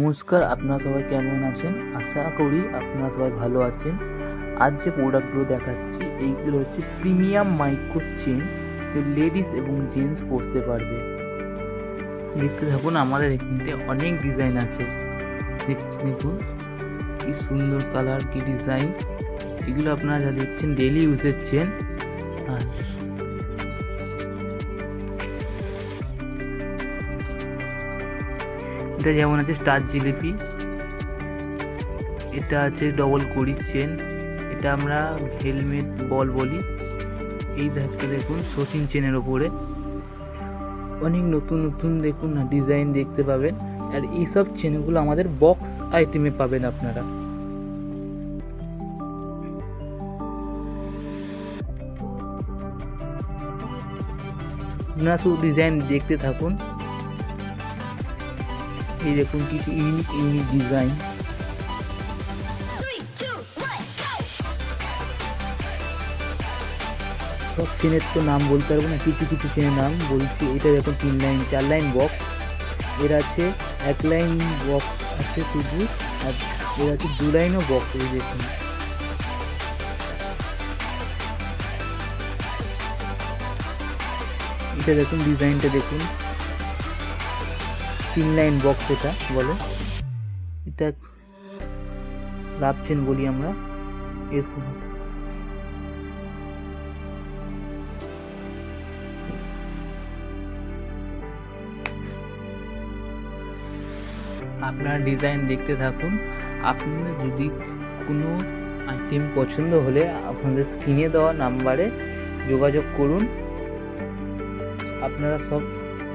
নমস্কার, আপনারা সবাই কেমন আছেন? আশা করি আপনারা সবাই ভালো আছেন। আজ যে প্রোডাক্টগুলো দেখাচ্ছি এইগুলো হচ্ছে প্রিমিয়াম মাইক্রো চেন, লেডিস এবং জেন্টস পরতে পারবে। দেখতে থাকুন, আমাদের এখানে অনেক ডিজাইন আছে। দেখুন কি সুন্দর কালার, কি ডিজাইন। এগুলো আপনারা যা দেখছেন ডেলি ইউজের চেন। আর এটা যেমন আছে স্টার জিলিপি, এটা আছে ডবল কড়ির চেন, এটা আমরা হেলমেট বল বলি। এই ধারটা দেখুন সচিন চেনের ওপরে অনেক নতুন নতুন দেখুন না ডিজাইন দেখতে পাবেন। আর এইসব চেনগুলো আমাদের বক্স আইটেমে পাবেন আপনারা। আপনারা শুধু ডিজাইন দেখতে থাকুন। এই দেখুন কি ইউনিক ইউনিক ডিজাইন। সব চেনের তো নাম বলতে পারবো না, কিছু কিছু চেনের নাম বলছি। এটা দেখুন 3 লাইন 4 লাইন বক্স, এর আছে 1 লাইন বক্স আছে শুধু, আর এর আছে 2 লাইনও বক্স। এই দেখুন এটা দেখুন ডিজাইনটা দেখুন, 3 লাইন বক্স এটা বলে। এটা লাভ চেন বলি আমরা। আপনারা ডিজাইন দেখতে থাকুন। আপনাদের যদি কোনো আইটেম পছন্দ হলে আপনাদের স্ক্রিনে দেওয়া নাম্বারে যোগাযোগ করুন। আপনারা সব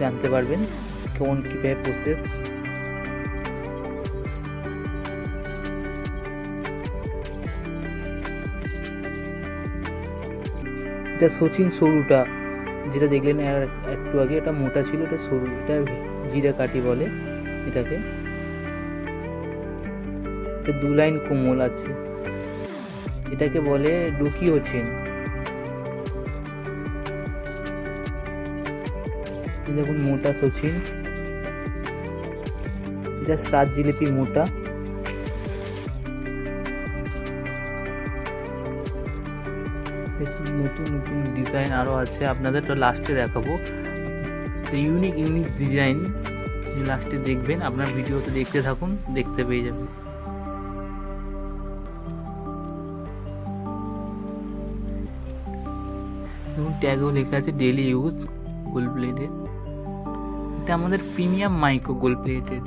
জানতে পারবেন কেমন কীভাবে প্রসেস। এটা সচিন সরুটা যেটা দেখলেন একটু আগে, এটা মোটা ছিল, এটা সরু, এটা জিরা কাঠি বলে এটাকে। এটা 2 লাইন কোমল আছে, এটাকে বলে ডুকিও চেন। দেখুন মোটা সচিন, এটা স্টার জিলিপি মোটা। নতুন নতুন ডিজাইন আরো আছে, আপনাদের তো লাস্টে দেখাবো। ইউনিক ইউনিক ডিজাইন লাস্টে দেখবেন, আপনার ভিডিওতে দেখতে থাকুন, দেখতে পেয়ে যাবেন। এবং ট্যাগও লেখা আছে ডেলি ইউজ গোল্ড প্লেটেড। এটা আমাদের প্রিমিয়াম মাইক্রো গোল্ড প্লেটেড।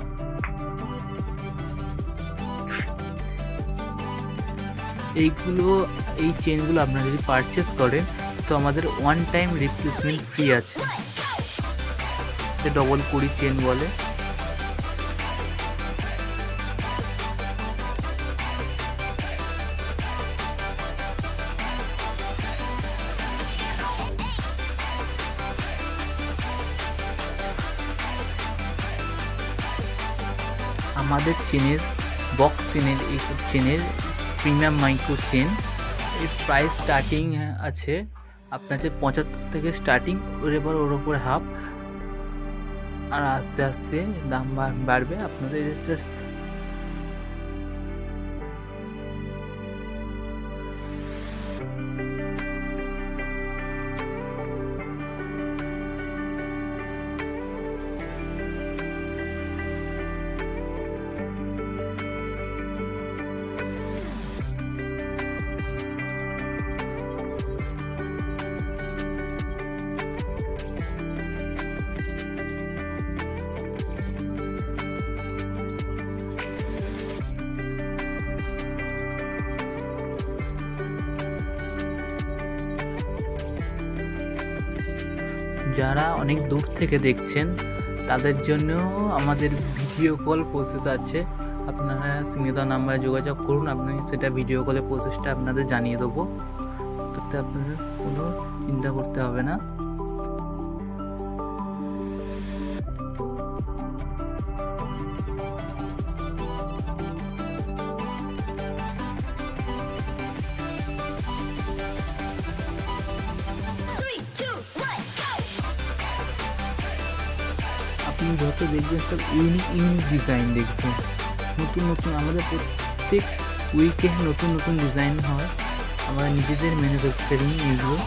এই চেনগুলো আপনারা যদি পারচেস করেন তো আমাদের 1 টাইম রিপ্লেসমেন্ট ফ্রি আছে। এটা ডবল কড়ি চেন বলে। আমাদের চেনের বক্স চেনের, এইসব চেনের প্রিমিয়াম মাইক্রো চেন এর প্রাইস স্টার্টিং আছে আপনাদের 75 থেকে স্টার্টিং, ওর ওপরে হাফ, আর আস্তে আস্তে দাম বাড়বে আপনাদের। জাস্ট যারা অনেক দূর থেকে দেখছেন তাদের জন্য আমাদের ভিডিও কল প্রসেস আছে। আপনারা স্ক্রিনে দেওয়া নাম্বারে যোগাযোগ করুন, আপনি সেটা ভিডিও কলের প্রসেসটা আপনাদের জানিয়ে দেবো, তাতে আপনাদের কোনো চিন্তা করতে হবে না। আপনি যত দেখবেন সব ইউনিক ডিজাইন দেখবেন, নতুন আমাদের প্রত্যেক উইকে নতুন ডিজাইন হয়, আমরা নিজেদের ম্যানুফ্যাকচারিং এগুলো।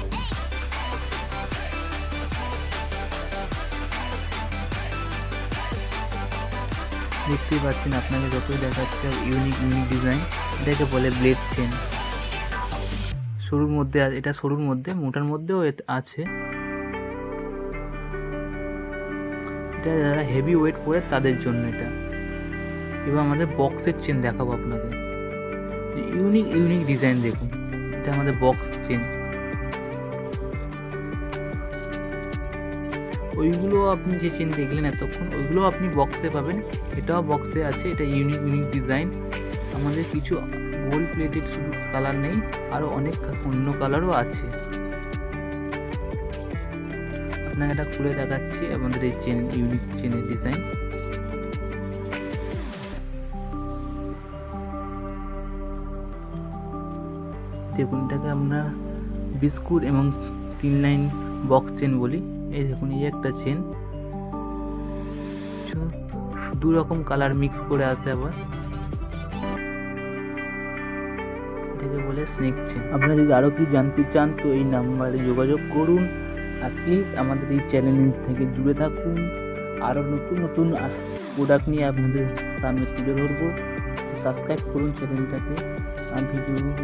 দেখতেই পাচ্ছেন আপনাকে যতই দেখাচ্ছে ইউনিক ডিজাইন। এটাকে বলে ব্লেড চেন। সরুর মধ্যে এটা সরুর মধ্যে, মোটার মধ্যেও আছে। এটা যারা হেভি ওয়েট করে তাদের জন্য এটা। এবার আমাদের বক্সের চেন দেখাবো আপনাকে, ইউনিক ডিজাইন দেখুন। এটা আমাদের বক্স চেন। ওইগুলো আপনি যে চেন দেখলেন এতক্ষণ, ওইগুলো আপনি বক্সে পাবেন, এটাও বক্সে আছে। এটা ইউনিক ডিজাইন। আমাদের কিছু গোল্ড প্লেটেড শুধু কালার নেই, আরও অনেক অন্য কালারও আছে। আপনাকে এটা খুলে দেখাচ্ছি আমাদের এই চেন, ইউনিক চেনের ডিজাইন। দেখুন, এটাকে আমরা বিস্কুট এবং 3 লাইন বক্স চেন বলি। এই দেখুন, এই একটা চেন 2 রকম কালার মিক্স করে আছে। আবার এটাকে বলে স্নেক চেন। আপনারা যদি আরও কিছু জানতে চান তো এই নাম্বারে যোগাযোগ করুন। আর প্লিজ আমাদের এই চ্যানেল থেকে জুড়ে থাকুন। আরও নতুন প্রোডাক্ট নিয়ে আপনাদের সামনে তুলে ধরবো। সাবস্ক্রাইব করুন চ্যানেলটাকে আর ভিডিও